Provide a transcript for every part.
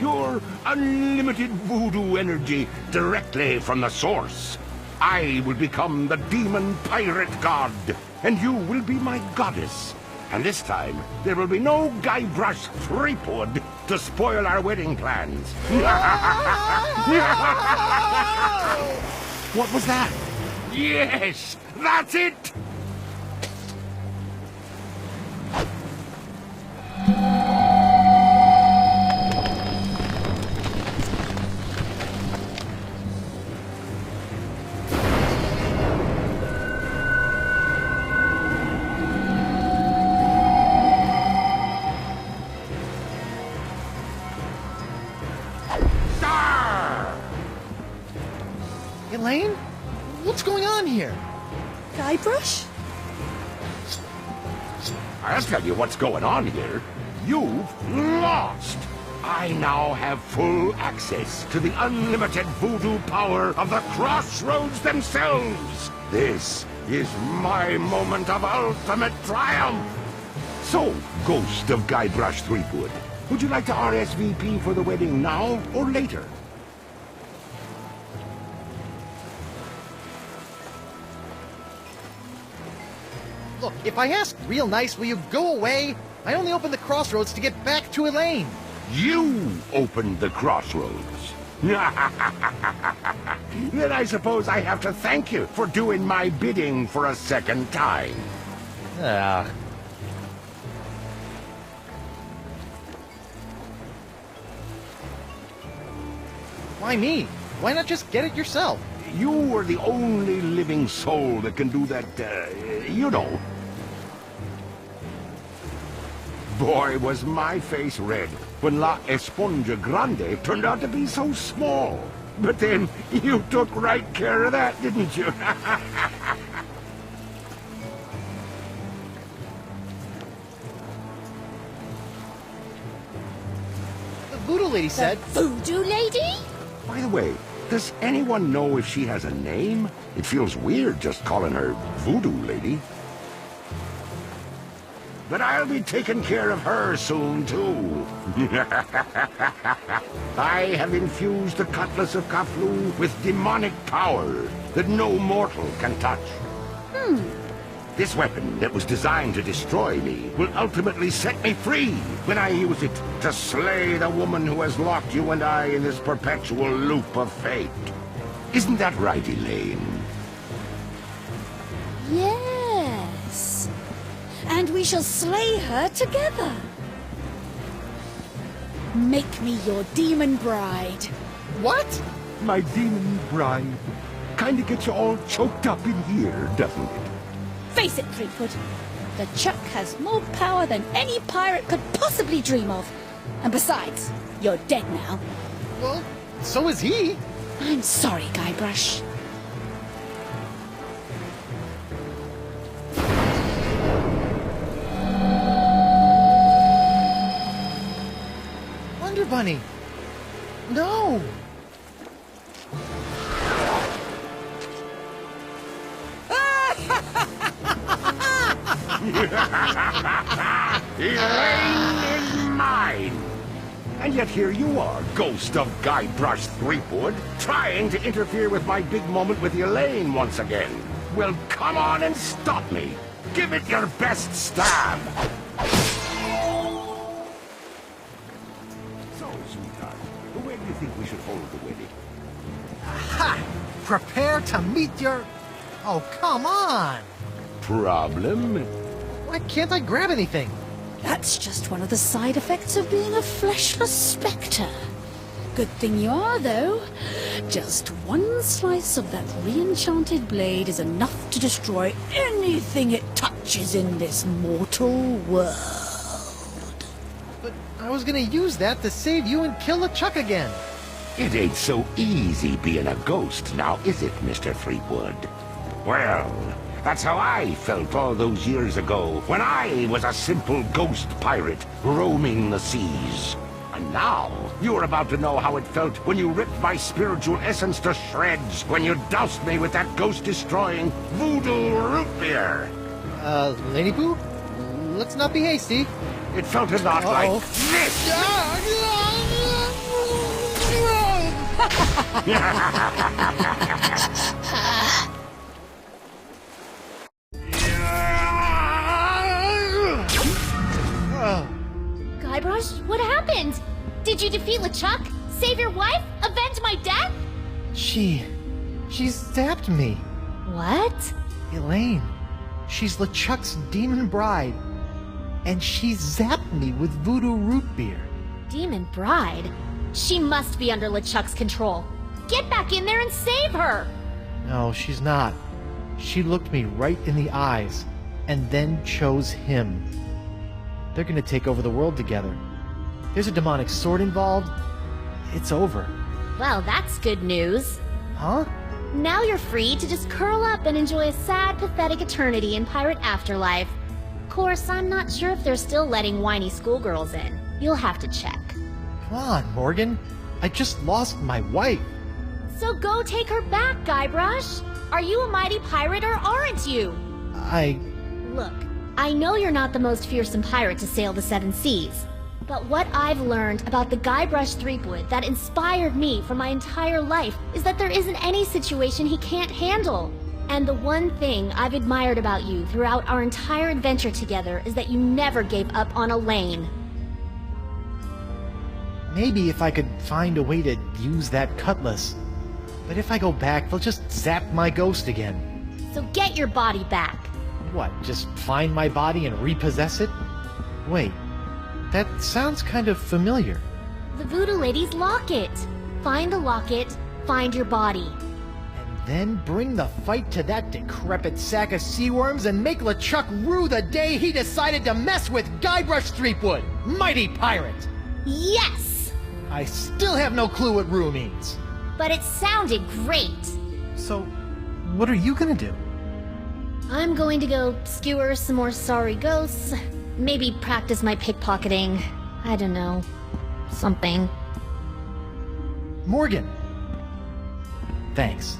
pure, unlimited voodoo energy directly from the source. I will become the demon pirate god, and you will be my goddess. And this time, there will be no Guybrush Threepwood to spoil our wedding plans. What was that? Yes, that's it! Elaine? What's going on here? Guybrush? I'll tell you what's going on here. You've lost! I now have full access to the unlimited voodoo power of the Crossroads themselves. This is my moment of ultimate triumph. So, Ghost of Guybrush Threepwood, would you like to RSVP for the wedding now or later? Look, if I ask real nice, will you go away? I only opened the crossroads to get back to Elaine. You opened the crossroads. Then I suppose I have to thank you for doing my bidding for a second time. Why me? Why not just get it yourself? You are the only living soul that can do that, you know. Boy, was my face red when La Esponja Grande turned out to be so small. But then, you took right care of that, didn't you? The voodoo lady said... Voodoo lady? By the way, does anyone know if she has a name? It feels weird just calling her Voodoo Lady. But I'll be taking care of her soon, too. I have infused the Cutlass of Kaflu with demonic power that no mortal can touch. This weapon that was designed to destroy me will ultimately set me free when I use it to slay the woman who has locked you and I in this perpetual loop of fate. Isn't that right, Elaine? Yes. And we shall slay her together. Make me your demon bride. What? My demon bride. Kinda gets you all choked up in here, doesn't it? Face it, Threepwood. The Chuck has more power than any pirate could possibly dream of. And besides, you're dead now. Well, so is he. I'm sorry, Guybrush. Wonder Bunny. No. Elaine is mine! And yet here you are, Ghost of Guybrush Threepwood, trying to interfere with my big moment with Elaine once again. Well, come on and stop me. Give it your best stab. So, sweetheart, where do you think we should hold the wedding? Ha! Prepare to meet your... Oh, come on! Problem? Why can't I grab anything? That's just one of the side effects of being a fleshless spectre. Good thing you are, though. Just one slice of that re-enchanted blade is enough to destroy anything it touches in this mortal world. But I was gonna use that to save you and kill LeChuck again. It ain't so easy being a ghost now, is it, Mr. Threepwood? Well, that's how I felt all those years ago, when I was a simple ghost pirate roaming the seas. And now, you're about to know how it felt when you ripped my spiritual essence to shreds, when you doused me with that ghost-destroying voodoo root beer. Lady Boo? Let's not be hasty. It felt a lot like this! Guybrush, what happened? Did you defeat LeChuck? Save your wife? Avenge my death? She zapped me. What? Elaine, she's LeChuck's demon bride. And she zapped me with voodoo root beer. Demon bride? She must be under LeChuck's control. Get back in there and save her! No, she's not. She looked me right in the eyes, and then chose him. They're gonna take over the world together. There's a demonic sword involved. It's over. Well, that's good news. Huh? Now you're free to just curl up and enjoy a sad, pathetic eternity in Pirate Afterlife. Of course, I'm not sure if they're still letting whiny schoolgirls in. You'll have to check. Come on, Morgan. I just lost my wife. So go take her back, Guybrush. Are you a mighty pirate or aren't you? Look, I know you're not the most fearsome pirate to sail the seven seas. But what I've learned about the Guybrush Threepwood that inspired me for my entire life is that there isn't any situation he can't handle. And the one thing I've admired about you throughout our entire adventure together is that you never gave up on Elaine. maybe if I could find a way to use that cutlass. But if I go back, they'll just zap my ghost again. So get your body back. What, just find my body and repossess it? Wait, that sounds kind of familiar. The Voodoo Lady's locket. Find the locket, find your body. And then bring the fight to that decrepit sack of sea worms and make LeChuck rue the day he decided to mess with Guybrush Threepwood, mighty pirate! Yes! I still have no clue what rue means. But it sounded great. So, what are you gonna do? I'm going to go skewer some more sorry ghosts. Maybe practice my pickpocketing. I don't know. Something. Morgan! Thanks.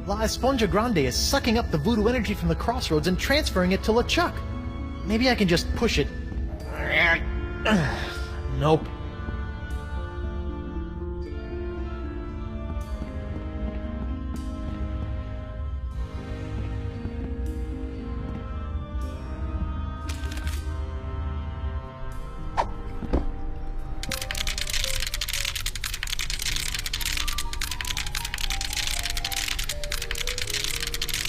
La Esponja Grande is sucking up the voodoo energy from the crossroads and transferring it to LeChuck. Maybe I can just push it. Nope.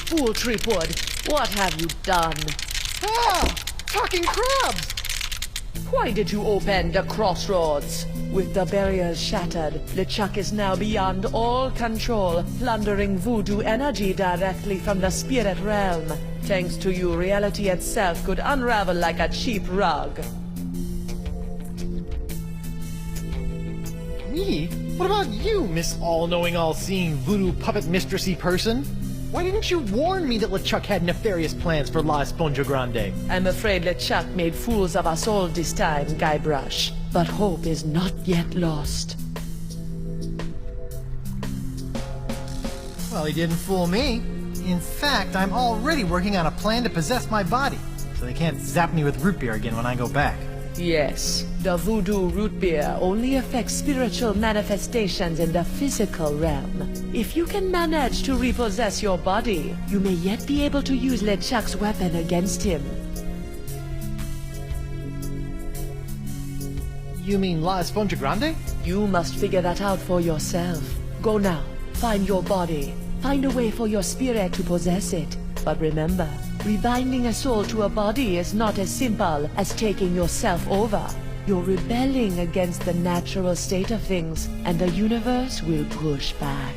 Fool Threepwood, what have you done? Ah! Talking crabs! Why did you open the crossroads? With the barriers shattered, LeChuck is now beyond all control, plundering voodoo energy directly from the spirit realm. Thanks to you, reality itself could unravel like a cheap rug. Me? What about you, Miss All-Knowing, All-Seeing, Voodoo Puppet Mistressy person? Why didn't you warn me that LeChuck had nefarious plans for La Esponja Grande? I'm afraid LeChuck made fools of us all this time, Guybrush. But hope is not yet lost. Well, he didn't fool me. In fact, I'm already working on a plan to possess my body, so they can't zap me with root beer again when I go back. Yes, the voodoo root beer only affects spiritual manifestations in the physical realm. If you can manage to repossess your body, you may yet be able to use LeChuck's weapon against him. You mean La Esponja Grande? You must figure that out for yourself. Go now, find your body. Find a way for your spirit to possess it. But remember, rebinding a soul to a body is not as simple as taking yourself over. You're rebelling against the natural state of things, and the universe will push back.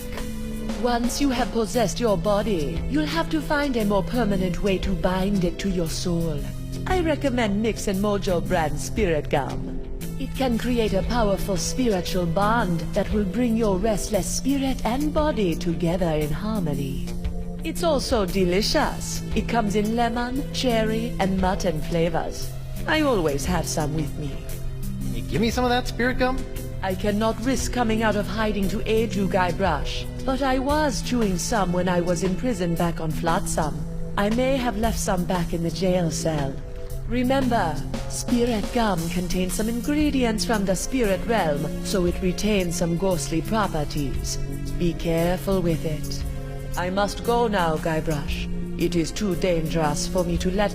Once you have possessed your body, you'll have to find a more permanent way to bind it to your soul. I recommend Nix and Mojo brand spirit gum. It can create a powerful spiritual bond that will bring your restless spirit and body together in harmony. It's also delicious. It comes in lemon, cherry, and mutton flavors. I always have some with me. Can you give me some of that spirit gum? I cannot risk coming out of hiding to aid you, Guybrush, but I was chewing some when I was in prison back on Flotsam. I may have left some back in the jail cell. Remember, spirit gum contains some ingredients from the spirit realm, so it retains some ghostly properties. Be careful with it. I must go now, Guybrush. It is too dangerous for me to let my